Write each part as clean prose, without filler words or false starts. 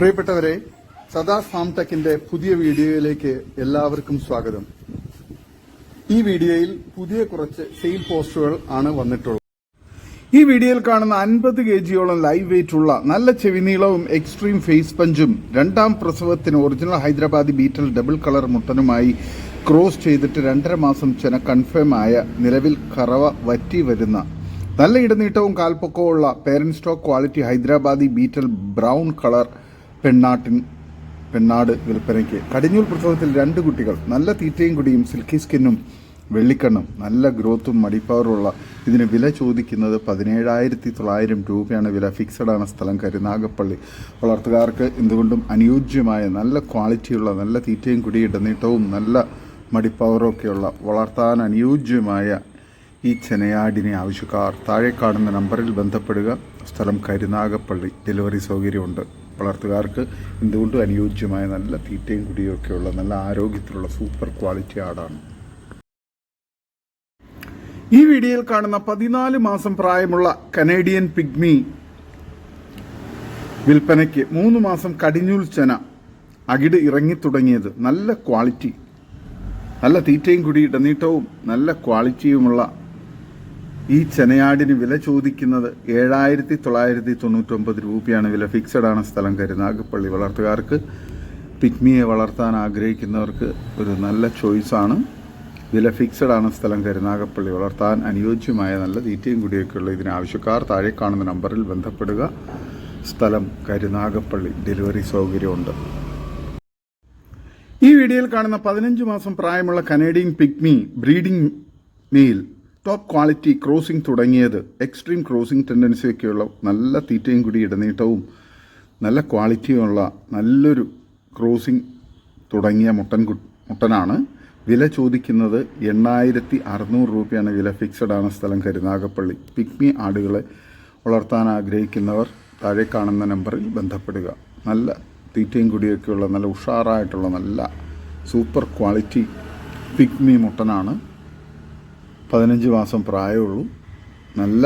പ്രിയപ്പെട്ടവരെ, സദാസ് ഫാം ടെക്കിന്റെ പുതിയ വീഡിയോയിലേക്ക് എല്ലാവർക്കും സ്വാഗതം. ഈ വീഡിയോയിൽ പുതിയ കുറച്ച് സെയിൽ പോസ്റ്ററുകൾ ആണ് വന്നിട്ടുള്ളത്. ഈ വീഡിയോയിൽ കാണുന്ന 50 kgയോളം ലൈവ് വെയിറ്റ് ഉള്ള നല്ല ചെവിനീളവും എക്സ്ട്രീം ഫേസ് പഞ്ചും രണ്ടാം പ്രസവത്തിന് original Hyderabadi Beetal double colour മുട്ടനുമായി ക്രോസ് ചെയ്തിട്ട് 2.5 മാസം ചെന കൺഫേം ആയ, നിലവിൽ കറവ വറ്റി വരുന്ന, നല്ല ഇടനീട്ടവും കാൽപ്പൊക്കവും ഉള്ള parent stock quality Hyderabadi Beetal brown colour പെണ്ണാട് വിൽപ്പനയ്ക്ക്. കടിഞ്ഞൂൽ പ്രസവത്തിൽ 2 കുട്ടികൾ, നല്ല തീറ്റയും കുടിയും, സിൽക്കി സ്കിന്നും വെള്ളിക്കണ്ണും, നല്ല ഗ്രോത്തും മടിപ്പവറുള്ള ഇതിന് വില ചോദിക്കുന്നത് 17,900 രൂപയാണ്. വില ഫിക്സഡാണ്. സ്ഥലം കരുനാഗപ്പള്ളി. വളർത്തുകാർക്ക് എന്തുകൊണ്ടും അനുയോജ്യമായ നല്ല ക്വാളിറ്റിയുള്ള നല്ല തീറ്റയും കുടി ഇടനീട്ടവും നല്ല മടിപ്പവറും ഒക്കെയുള്ള വളർത്താൻ അനുയോജ്യമായ ഈ ചെനയാടിനെ ആവശ്യക്കാർ താഴെ കാണുന്ന നമ്പറിൽ ബന്ധപ്പെടുക. സ്ഥലം കരുനാഗപ്പള്ളി. ഡെലിവറി സൗകര്യമുണ്ട്. വളർത്തുകാർക്ക് എന്തുകൊണ്ടും അനുയോജ്യമായ നല്ല തീറ്റയും കുടിയൊക്കെയുള്ള നല്ല ആരോഗ്യത്തിലുള്ള സൂപ്പർ ക്വാളിറ്റി ആടാണ്. ഈ വീഡിയോയിൽ കാണുന്ന 14 മാസം പ്രായമുള്ള കനേഡിയൻ പിഗ്മി വിൽപ്പനയ്ക്ക്. 3 മാസം കടിഞ്ഞൂൽ ചെന, അകിട് ഇറങ്ങിത്തുടങ്ങിയത്, നല്ല ക്വാളിറ്റി, നല്ല തീറ്റയും കുടി ഇടനീട്ടവും നല്ല ക്വാളിറ്റിയുമുള്ള ഈ ചെനയാടിന് വില ചോദിക്കുന്നത് 7,999 രൂപയാണ്. വില ഫിക്സഡാണ്. സ്ഥലം കരുനാഗപ്പള്ളി. വളർത്തുകാർക്ക് പിഗ്മിയെ വളർത്താൻ ആഗ്രഹിക്കുന്നവർക്ക് ഒരു നല്ല ചോയ്സാണ്. വില ഫിക്സഡാണ്. സ്ഥലം കരുനാഗപ്പള്ളി. വളർത്താൻ അനുയോജ്യമായ നല്ല തീറ്റയും കുടിയൊക്കെയുള്ള ഇതിന് ആവശ്യക്കാർ താഴെ കാണുന്ന നമ്പറിൽ ബന്ധപ്പെടുക. സ്ഥലം കരുനാഗപ്പള്ളി. ഡെലിവറി സൗകര്യമുണ്ട്. ഈ വീഡിയോയിൽ കാണുന്ന 15 മാസം പ്രായമുള്ള Canadian pygmy breeding male, top quality, crossing തുടങ്ങിയത്, എക്സ്ട്രീം ക്രോസിംഗ് ടെൻഡൻസിയൊക്കെയുള്ള നല്ല തീറ്റയും കുടി ഇടനീട്ടവും നല്ല ക്വാളിറ്റിയുമുള്ള നല്ലൊരു ക്രോസിംഗ് തുടങ്ങിയ മുട്ടനാണ്. വില ചോദിക്കുന്നത് 8,600 രൂപയാണ്. വില ഫിക്സഡാണ്. സ്ഥലം കരുനാഗപ്പള്ളി. പിഗ്മി ആടുകളെ വളർത്താൻ ആഗ്രഹിക്കുന്നവർ താഴെ കാണുന്ന നമ്പറിൽ ബന്ധപ്പെടുക. നല്ല തീറ്റയും കുടിയൊക്കെയുള്ള നല്ല ഉഷാറായിട്ടുള്ള നല്ല സൂപ്പർ ക്വാളിറ്റി പിഗ്മി മുട്ടനാണ്. 15 മാസം പ്രായമുള്ളൂ. നല്ല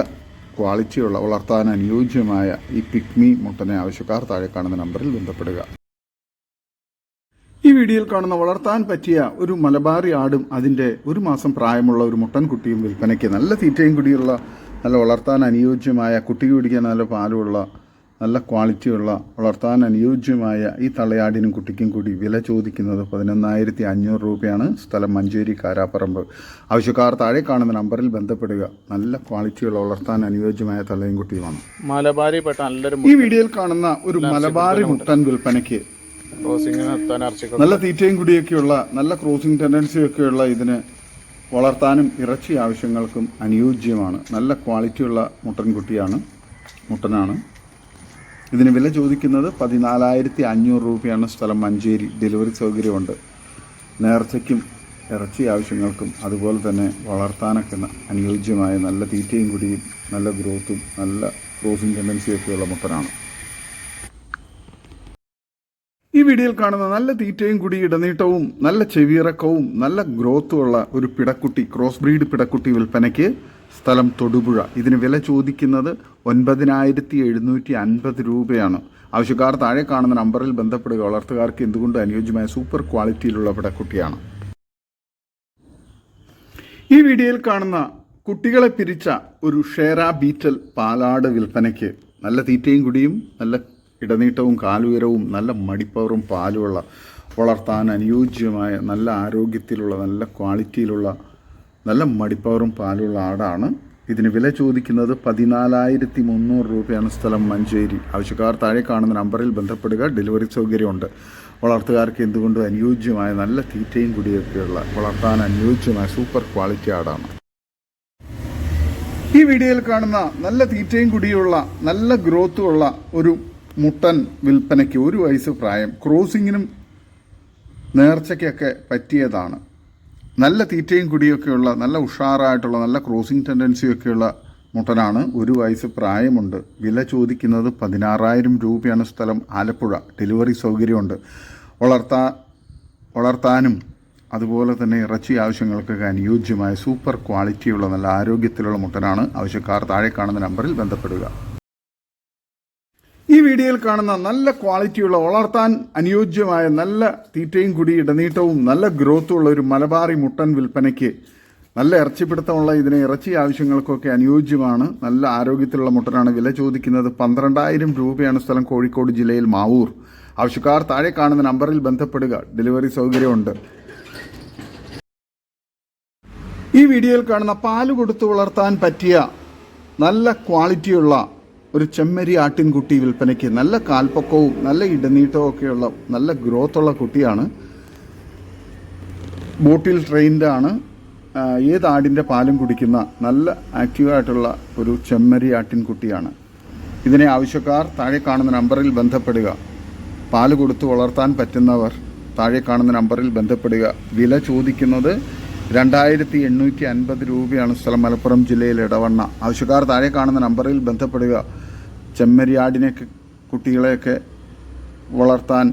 ക്വാളിറ്റിയുള്ള വളർത്താൻ അനുയോജ്യമായ ഈ പിഗ്മി മുട്ടനെ ആവശ്യക്കാർ താഴെ കാണുന്ന നമ്പറിൽ ബന്ധപ്പെടുക. ഈ വീഡിയോയിൽ കാണുന്ന വളർത്താൻ പറ്റിയ ഒരു മലബാറി ആടും അതിൻ്റെ 1 മാസം പ്രായമുള്ള ഒരു മുട്ടൻകുട്ടിയും വിൽപ്പനയ്ക്ക്. നല്ല തീറ്റയും കുടിയുള്ള നല്ല വളർത്താൻ അനുയോജ്യമായ, കുട്ടി കുടിക്കാൻ നല്ല പാലുമുള്ള നല്ല ക്വാളിറ്റിയുള്ള വളർത്താൻ അനുയോജ്യമായ ഈ തള്ളയാടിനും കുട്ടിക്കും കൂടി വില ചോദിക്കുന്നത് 11,500 രൂപയാണ്. സ്ഥലം മഞ്ചേരി കാരാപ്പറമ്പ്. ആവശ്യക്കാർ താഴെ കാണുന്ന നമ്പറിൽ ബന്ധപ്പെടുക. നല്ല ക്വാളിറ്റിയുള്ള വളർത്താൻ അനുയോജ്യമായ തള്ളയും കുട്ടിയുമാണ്. മലബാരി ഈ വീഡിയോയിൽ കാണുന്ന ഒരു മലബാറി മുട്ടൻ വിൽപ്പനയ്ക്ക്. നല്ല തീറ്റയും കുടിയൊക്കെയുള്ള നല്ല ക്രോസിംഗ് ടെൻഡൻസിയൊക്കെയുള്ള ഇതിന് വളർത്താനും ഇറച്ചി ആവശ്യങ്ങൾക്കും അനുയോജ്യമാണ്. നല്ല ക്വാളിറ്റിയുള്ള മുട്ടനാണ്. ഇതിന് വില ചോദിക്കുന്നത് 14,500 രൂപയാണ്. സ്ഥലം മഞ്ചേരി. ഡെലിവറി സൗകര്യമുണ്ട്. നേർച്ചയ്ക്കും ഇറച്ചി ആവശ്യങ്ങൾക്കും അതുപോലെ തന്നെ വളർത്താനൊക്കെ അനുയോജ്യമായ നല്ല തീറ്റയും കുടിയും നല്ല ഗ്രോത്തും നല്ല ക്രോസിംഗ് ടെൻഡൻസിയൊക്കെയുള്ള മുട്ടനാണ്. ഈ വീഡിയോയിൽ കാണുന്ന നല്ല തീറ്റയും കുടി ഇടനീട്ടവും നല്ല ചെവിയിറക്കവും നല്ല ഗ്രോത്തുമുള്ള ഒരു പിടക്കുട്ടി, ക്രോസ് ബ്രീഡ് പിടക്കുട്ടി വിൽപ്പനയ്ക്ക്. സ്ഥലം തൊടുപുഴ. ഇതിന് വില ചോദിക്കുന്നത് 9,750 രൂപയാണ്. ആവശ്യക്കാർ താഴെ കാണുന്ന നമ്പറിൽ ബന്ധപ്പെടുക. വളർത്തുകാർക്ക് എന്തുകൊണ്ട് അനുയോജ്യമായ സൂപ്പർ ക്വാളിറ്റിയിലുള്ള പിടക്കുട്ടിയാണ്. ഈ വീഡിയോയിൽ കാണുന്ന കുട്ടികളെ പിരിച്ച ഒരു ഷേര ബീറ്റൽ പാലാട് വിൽപ്പനയ്ക്ക്. നല്ല തീറ്റയും കുടിയും നല്ല ഇടനീട്ടവും കാലുയരവും നല്ല മടിപ്പവറും പാലുമുള്ള വളർത്താൻ അനുയോജ്യമായ നല്ല ആരോഗ്യത്തിലുള്ള നല്ല ക്വാളിറ്റിയിലുള്ള നല്ല മടിപ്പവറും പാലുള്ള ആടാണ്. ഇതിന് വില ചോദിക്കുന്നത് 14,300 രൂപയാണ്. സ്ഥലം മഞ്ചേരി. ആവശ്യക്കാർ താഴെ കാണുന്ന നമ്പറിൽ ബന്ധപ്പെടുക. ഡെലിവറി സൗകര്യമുണ്ട്. വളർത്തുകാർക്ക് എന്തുകൊണ്ടും അനുയോജ്യമായ നല്ല തീറ്റയും കുടിയൊക്കെയുള്ള വളർത്താൻ അനുയോജ്യമായ സൂപ്പർ ക്വാളിറ്റി ആടാണ്. ഈ വീഡിയോയിൽ കാണുന്ന നല്ല തീറ്റയും കുടിയുള്ള നല്ല ഗ്രോത്തുമുള്ള ഒരു മുട്ടൻ വിൽപ്പനയ്ക്ക്. 1 വയസ്സ് പ്രായം. ക്രോസിങ്ങിനും നേർച്ചയ്ക്കൊക്കെ പറ്റിയതാണ്. നല്ല തീറ്റയും കുടിയൊക്കെയുള്ള നല്ല ഉഷാറായിട്ടുള്ള നല്ല ക്രോസിംഗ് ടെൻഡൻസിയൊക്കെയുള്ള മുട്ടനാണ്. 1 വയസ്സ് പ്രായമുണ്ട്. വില ചോദിക്കുന്നത് 16,000 രൂപയാണ്. സ്ഥലം ആലപ്പുഴ. ഡെലിവറി സൗകര്യമുണ്ട്. വളർത്താനും അതുപോലെ തന്നെ ഇറച്ചി ആവശ്യങ്ങൾക്കൊക്കെ അനുയോജ്യമായ സൂപ്പർ ക്വാളിറ്റിയുള്ള നല്ല ആരോഗ്യത്തിലുള്ള മുട്ടനാണ്. ആവശ്യക്കാർ താഴെ കാണുന്ന നമ്പറിൽ ബന്ധപ്പെടുക. ഈ വീഡിയോയിൽ കാണുന്ന നല്ല ക്വാളിറ്റിയുള്ള വളർത്താൻ അനുയോജ്യമായ നല്ല തീറ്റയും കുടി ഇടനീട്ടവും നല്ല ഗ്രോത്തുള്ള ഒരു മലബാറി മുട്ടൻ വിൽപ്പനയ്ക്ക് നല്ല ഇറച്ചിപ്പിടുത്തമുള്ള ഇതിന് ഇറച്ചി ആവശ്യങ്ങൾക്കൊക്കെ അനുയോജ്യമാണ്. നല്ല ആരോഗ്യത്തിലുള്ള മുട്ടനാണ്. വില ചോദിക്കുന്നത് 12,000 രൂപയാണ്. സ്ഥലം കോഴിക്കോട് ജില്ലയിൽ മാവൂർ. ആവശ്യക്കാർ താഴെ കാണുന്ന നമ്പറിൽ ബന്ധപ്പെടുക. ഡെലിവറി സൗകര്യമുണ്ട്. ഈ വീഡിയോയിൽ കാണുന്ന പാല് കൊടുത്ത് വളർത്താൻ പറ്റിയ നല്ല ക്വാളിറ്റിയുള്ള ഒരു ചെമ്മരി ആട്ടിൻകുട്ടി വിൽപ്പനയ്ക്ക്. നല്ല കാൽപ്പൊക്കവും നല്ല ഇടനീട്ടവും ഒക്കെയുള്ള നല്ല ഗ്രോത്തുള്ള കുട്ടിയാണ്. ബോട്ടിൽ ട്രെയിൻഡാണ്. ഏത് ആടിൻ്റെ പാലും കുടിക്കുന്ന നല്ല ആക്റ്റീവായിട്ടുള്ള ഒരു ചെമ്മരി ആട്ടിൻകുട്ടിയാണ്. ഇതിനെ ആവശ്യക്കാർ താഴെ കാണുന്ന നമ്പറിൽ ബന്ധപ്പെടുക. പാല് കൊടുത്ത് വളർത്താൻ പറ്റുന്നവർ താഴെ കാണുന്ന നമ്പറിൽ ബന്ധപ്പെടുക. വില ചോദിക്കുന്നത് 2,850 രൂപയാണ്. സ്ഥലം മലപ്പുറം ജില്ലയിൽ ഇടവണ്ണ. ആവശ്യക്കാർ താഴെ കാണുന്ന നമ്പറിൽ ബന്ധപ്പെടുക. ചെമ്മരിയാടിനെയൊക്കെ കുട്ടികളെയൊക്കെ വളർത്താൻ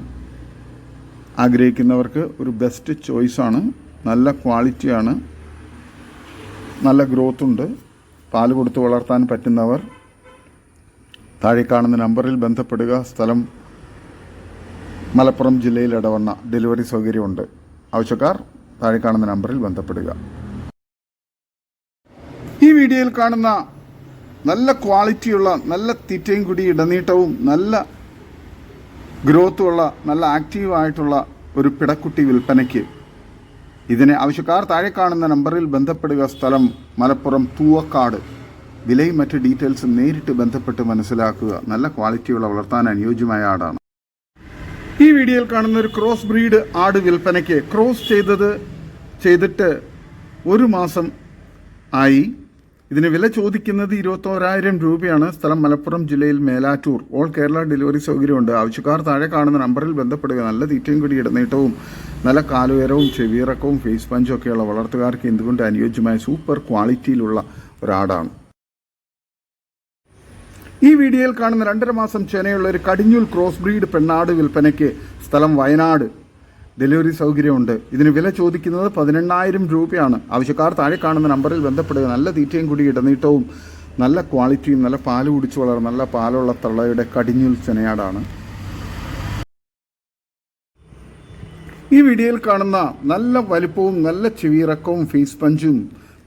ആഗ്രഹിക്കുന്നവർക്ക് ഒരു ബെസ്റ്റ് ചോയ്സാണ്. നല്ല ക്വാളിറ്റിയാണ്. നല്ല ഗ്രോത്തുണ്ട്. പാല് കൊടുത്ത് വളർത്താൻ പറ്റുന്നവർ താഴെ കാണുന്ന നമ്പറിൽ ബന്ധപ്പെടുക. സ്ഥലം മലപ്പുറം ജില്ലയിൽ ഇടവണ്ണ. ഡെലിവറി സൗകര്യമുണ്ട്. ആവശ്യക്കാർ താഴെ കാണുന്ന നമ്പറിൽ ബന്ധപ്പെടുക. ഈ വീഡിയോയിൽ കാണുന്ന നല്ല ക്വാളിറ്റിയുള്ള നല്ല തീറ്റയും കുടി ഇടനീട്ടവും നല്ല ഗ്രോത്തുള്ള നല്ല ആക്റ്റീവായിട്ടുള്ള ഒരു പിടക്കുട്ടി വിൽപ്പനയ്ക്ക്. ഇതിനെ ആവശ്യക്കാർ താഴെ കാണുന്ന നമ്പറിൽ ബന്ധപ്പെടുക. സ്ഥലം മലപ്പുറം തൂവക്കാട്. വിലയും മറ്റ് ഡീറ്റെയിൽസും നേരിട്ട് ബന്ധപ്പെട്ട് മനസ്സിലാക്കുക. നല്ല ക്വാളിറ്റിയുള്ള വളർത്താൻ അനുയോജ്യമായ ആടാണ്. ഈ വീഡിയോയിൽ കാണുന്ന ഒരു ക്രോസ് ബ്രീഡ് ആട് വിൽപ്പനയ്ക്ക്. ക്രോസ് ചെയ്തിട്ട് 1 മാസം ആയി. ഇതിന് വില ചോദിക്കുന്നത് 21,000 രൂപയാണ്. സ്ഥലം മലപ്പുറം ജില്ലയിൽ മേലാറ്റൂർ. ഓൾ കേരള ഡെലിവറി സൗകര്യമുണ്ട്. ആവശ്യക്കാർ താഴെ കാണുന്ന നമ്പറിൽ ബന്ധപ്പെടുക. നല്ല തീറ്റയും കൂടി ഇടനീട്ടവും നല്ല കാലുയരവും ചെവിയിറക്കവും ഫേസ് പഞ്ചും ഒക്കെയുള്ള വളർത്തുകാർക്ക് എന്തുകൊണ്ട് അനുയോജ്യമായ സൂപ്പർ ക്വാളിറ്റിയിലുള്ള ഒരാടാണ്. ഈ വീഡിയോയിൽ കാണുന്ന 2.5 മാസം ചെനയുള്ള ഒരു കടിഞ്ഞൂൽ ക്രോസ് ബ്രീഡ് പെണ്ണാട് വിൽപ്പനയ്ക്ക്. സ്ഥലം വയനാട്. ഡെലിവറി സൗകര്യമുണ്ട്. ഇതിന് വില ചോദിക്കുന്നത് 18,000 രൂപയാണ്. ആവശ്യക്കാർ താഴെ കാണുന്ന നമ്പറിൽ ബന്ധപ്പെടുക. നല്ല തീറ്റയും കൂടി ഇടനീട്ടവും നല്ല ക്വാളിറ്റിയും നല്ല പാല് കുടിച്ചു വളർന്ന നല്ല പാലുള്ള തള്ളയുടെ കടിഞ്ഞൂൽ ചെനയാടാണ്. ഈ വീഡിയോയിൽ കാണുന്ന നല്ല വലിപ്പവും നല്ല ചെവിയിറക്കവും ഫേസ് പഞ്ചും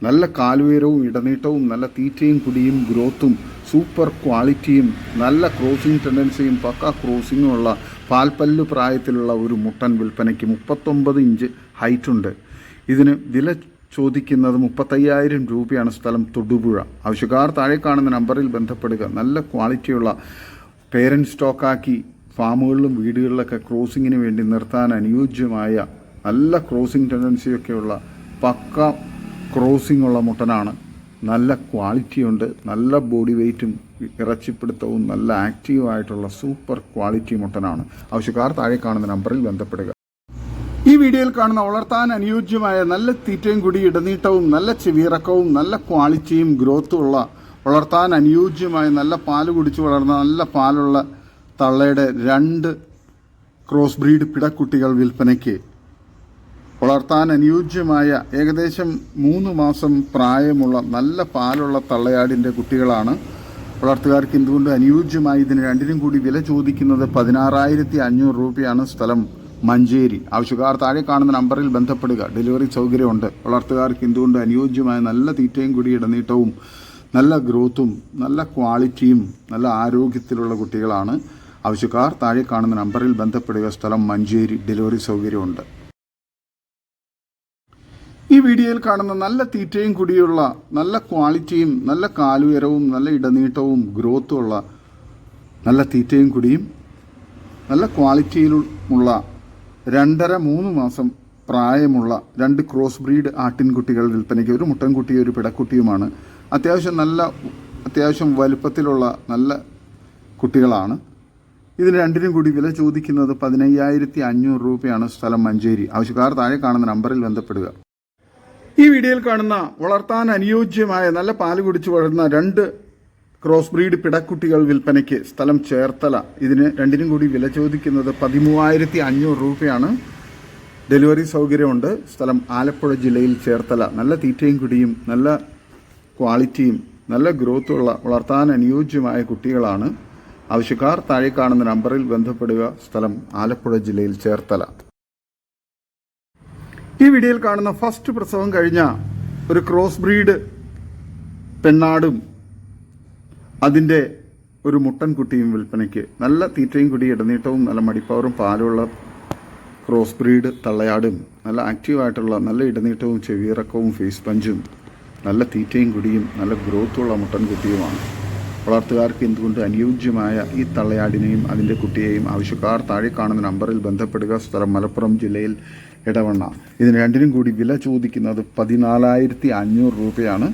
നല്ല കാലുയരവും ഇടനീട്ടവും നല്ല തീറ്റയും കുടിയും ഗ്രോത്തും സൂപ്പർ ക്വാളിറ്റിയും നല്ല ക്രോസിംഗ് ടെൻഡൻസിയും പക്ക ക്രോസിങ്ങുമുള്ള പാൽപ്പല്ലു പ്രായത്തിലുള്ള ഒരു മുട്ടൻ വിൽപ്പനയ്ക്ക്. 39 ഇഞ്ച് ഹൈറ്റുണ്ട്. ഇതിന് വില ചോദിക്കുന്നത് 35,000 രൂപയാണ്. സ്ഥലം തൊടുപുഴ. ആവശ്യക്കാർ താഴെ കാണുന്ന നമ്പറിൽ ബന്ധപ്പെടുക. നല്ല ക്വാളിറ്റിയുള്ള പേരൻറ് സ്റ്റോക്കാക്കി ഫാമുകളിലും വീടുകളിലൊക്കെ ക്രോസിങ്ങിന് വേണ്ടി നിർത്താൻ അനുയോജ്യമായ നല്ല ക്രോസിംഗ് ടെൻഡൻസിയൊക്കെയുള്ള പക്ക ക്രോസിംഗ് ഉള്ള മുട്ടനാണ്. നല്ല ക്വാളിറ്റിയുണ്ട്. നല്ല ബോഡി വെയ്റ്റും ഇറച്ചിപ്പിടുത്തവും നല്ല ആക്റ്റീവായിട്ടുള്ള സൂപ്പർ ക്വാളിറ്റി മുട്ടനാണ്. ആവശ്യക്കാർ താഴെ കാണുന്ന നമ്പറിൽ ബന്ധപ്പെടുക. ഈ വീഡിയോയിൽ കാണുന്ന വളർത്താൻ അനുയോജ്യമായ നല്ല തീറ്റയും കൂടി ഇടനീട്ടവും നല്ല ചെവിയിറക്കവും നല്ല ക്വാളിറ്റിയും ഗ്രോത്തും ഉള്ള വളർത്താൻ അനുയോജ്യമായ നല്ല പാല് കുടിച്ചു വളർന്ന നല്ല പാലുള്ള തള്ളയുടെ 2 ക്രോസ് ബ്രീഡ് പിടക്കുട്ടികൾ വിൽപ്പനയ്ക്ക്. വളർത്താൻ അനുയോജ്യമായ ഏകദേശം 3 മാസം പ്രായമുള്ള നല്ല പാലുള്ള തള്ളയാടിൻ്റെ കുട്ടികളാണ്. വളർത്തുകാർക്ക് എന്തുകൊണ്ട് അനുയോജ്യമായി. ഇതിന് 2നും കൂടി വില ചോദിക്കുന്നത് 16,500 രൂപയാണ്. സ്ഥലം മഞ്ചേരി. ആവശ്യക്കാർ താഴെ കാണുന്ന നമ്പറിൽ ബന്ധപ്പെടുക. ഡെലിവറി സൗകര്യമുണ്ട്. വളർത്തുകാർക്ക് എന്തുകൊണ്ട് അനുയോജ്യമായ നല്ല തീറ്റയും കൂടി ഇടനീട്ടവും നല്ല ഗ്രോത്തും നല്ല ക്വാളിറ്റിയും നല്ല ആരോഗ്യത്തിലുള്ള കുട്ടികളാണ്. ആവശ്യക്കാർ താഴെ കാണുന്ന നമ്പറിൽ ബന്ധപ്പെടുക. സ്ഥലം മഞ്ചേരി. ഡെലിവറി സൗകര്യമുണ്ട്. ഈ വീഡിയോയിൽ കാണുന്ന നല്ല തീറ്റയും കുടിയുള്ള നല്ല ക്വാളിറ്റിയും നല്ല കാലുയരവും നല്ല ഇടനീട്ടവും ഗ്രോത്തുമുള്ള നല്ല തീറ്റയും കുടിയും നല്ല ക്വാളിറ്റിയിലുള്ള 2.5-3 മാസം പ്രായമുള്ള 2 ക്രോസ് ബ്രീഡ് ആട്ടിൻകുട്ടികൾ വിൽപ്പനയ്ക്ക്. ഒരു മുട്ടൻകുട്ടിയും ഒരു പിടക്കുട്ടിയുമാണ്. അത്യാവശ്യം വലുപ്പത്തിലുള്ള നല്ല കുട്ടികളാണ്. ഇതിന് 2നും കൂടി വില ചോദിക്കുന്നത് 15,500 രൂപയാണ്. സ്ഥലം മഞ്ചേരി. ആവശ്യക്കാർ താഴെ കാണുന്ന നമ്പറിൽ ബന്ധപ്പെടുക. ഈ വീഡിയോയിൽ കാണുന്ന വളർത്താൻ അനുയോജ്യമായ നല്ല പാല് കുടിച്ചു വളരുന്ന 2 ക്രോസ് ബ്രീഡ് പിടക്കുട്ടികൾ വിൽപ്പനയ്ക്ക്. സ്ഥലം ചേർത്തല. ഇതിന് 2നും കൂടി വില ചോദിക്കുന്നത് 13,500 രൂപയാണ്. ഡെലിവറി സൗകര്യമുണ്ട്. സ്ഥലം ആലപ്പുഴ ജില്ലയിൽ ചേർത്തല. നല്ല തീറ്റയും കുടിയും നല്ല ക്വാളിറ്റിയും നല്ല ഗ്രോത്തുള്ള വളർത്താൻ അനുയോജ്യമായ കുട്ടികളാണ്. ആവശ്യക്കാർ താഴെ കാണുന്ന നമ്പറിൽ ബന്ധപ്പെടുക. സ്ഥലം ആലപ്പുഴ ജില്ലയിൽ ചേർത്തല. ഈ വീഡിയോയിൽ കാണുന്ന ഫസ്റ്റ് പ്രസവം കഴിഞ്ഞ ഒരു ക്രോസ് ബ്രീഡ് പെണ്ണാടും അതിൻ്റെ ഒരു മുട്ടൻ കുട്ടിയും വിൽപ്പനയ്ക്ക്. നല്ല തീറ്റയും കുടി ഇടനീട്ടവും നല്ല മടിപ്പവറും പാലുള്ള ക്രോസ് ബ്രീഡ് തള്ളയാടും, നല്ല ആക്റ്റീവായിട്ടുള്ള നല്ല ഇടനീട്ടവും ചെവിയിറക്കവും ഫേസ് പഞ്ചും നല്ല തീറ്റയും കുടിയും നല്ല ഗ്രോത്തുള്ള മുട്ടൻ കുട്ടിയുമാണ്. വളർത്തുകാർക്ക് എന്തുകൊണ്ട് അനുയോജ്യമായ ഈ തള്ളയാടിനെയും അതിൻ്റെ കുട്ടിയെയും ആവശ്യക്കാർ താഴെ കാണുന്ന നമ്പറിൽ ബന്ധപ്പെടുക. സ്ഥലം മലപ്പുറം ജില്ലയിൽ ഇടവണ്ണ. ഇതിന് രണ്ടിനും കൂടി വില ചോദിക്കുന്നത് 14,500 രൂപയാണ്.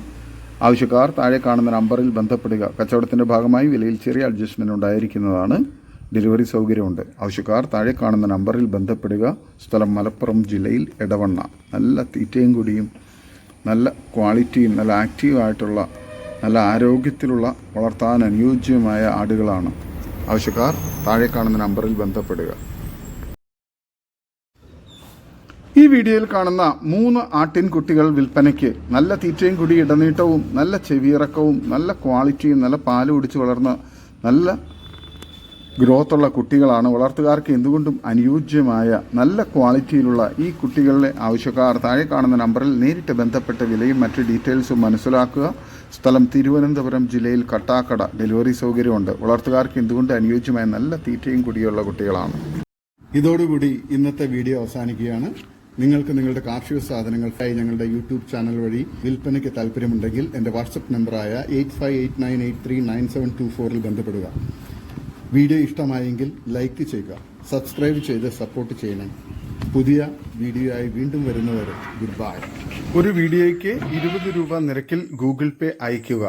ആവശ്യക്കാർ താഴെ കാണുന്ന നമ്പറിൽ ബന്ധപ്പെടുക. കച്ചവടത്തിൻ്റെ ഭാഗമായി വിലയിൽ ചെറിയ അഡ്ജസ്റ്റ്മെൻറ്റ് ഉണ്ടായിരിക്കുന്നതാണ്. ഡെലിവറി സൗകര്യമുണ്ട്. ആവശ്യക്കാർ താഴെ കാണുന്ന നമ്പറിൽ ബന്ധപ്പെടുക. സ്ഥലം മലപ്പുറം ജില്ലയിൽ ഇടവണ്ണ. നല്ല തീറ്റയും കൂടിയും നല്ല ക്വാളിറ്റിയും നല്ല ആക്റ്റീവായിട്ടുള്ള നല്ല ആരോഗ്യത്തിലുള്ള വളർത്താൻ അനുയോജ്യമായ ആടുകളാണ്. ആവശ്യക്കാർ താഴെ കാണുന്ന നമ്പറിൽ ബന്ധപ്പെടുക. ഈ വീഡിയോയിൽ കാണുന്ന 3 ആട്ടിൻകുട്ടികൾ വിൽപ്പനയ്ക്ക്. നല്ല തീറ്റയും കുടി ഇടനീട്ടവും നല്ല ചെവിയിറക്കവും നല്ല ക്വാളിറ്റിയും നല്ല പാല് കുടിച്ച് വളർന്ന നല്ല ഗ്രോത്തുള്ള കുട്ടികളാണ്. വളർത്തുകാർക്ക് എന്തുകൊണ്ടും അനുയോജ്യമായ നല്ല ക്വാളിറ്റിയിലുള്ള ഈ കുട്ടികളുടെ ആവശ്യക്കാർ താഴെ കാണുന്ന നമ്പറിൽ നേരിട്ട് ബന്ധപ്പെട്ട വിലയും മറ്റ് ഡീറ്റെയിൽസും മനസ്സിലാക്കുക. സ്ഥലം തിരുവനന്തപുരം ജില്ലയിൽ കട്ടാക്കട. ഡെലിവറി സൗകര്യമുണ്ട്. വളർത്തുകാർക്ക് എന്തുകൊണ്ട് അനുയോജ്യമായ നല്ല തീറ്റയും കുടിയുള്ള കുട്ടികളാണ്. ഇതോടുകൂടി ഇന്നത്തെ വീഡിയോ അവസാനിക്കുകയാണ്. നിങ്ങൾക്ക് നിങ്ങളുടെ കാർഷിക സാധനങ്ങൾക്കായി ഞങ്ങളുടെ യൂട്യൂബ് ചാനൽ വഴി വിൽപ്പനയ്ക്ക് താല്പര്യമുണ്ടെങ്കിൽ എൻ്റെ വാട്സപ്പ് നമ്പറായ 8589839724 ബന്ധപ്പെടുക. വീഡിയോ ഇഷ്ടമായെങ്കിൽ ലൈക്ക് ചെയ്യുക, സബ്സ്ക്രൈബ് ചെയ്ത് സപ്പോർട്ട് ചെയ്യണം. പുതിയ വീഡിയോ ആയി വീണ്ടും വരുന്നവരെ ഗുഡ് ബൈ. ഒരു വീഡിയോയ്ക്ക് 20 രൂപ നിരക്കിൽ ഗൂഗിൾ പേ അയയ്ക്കുക.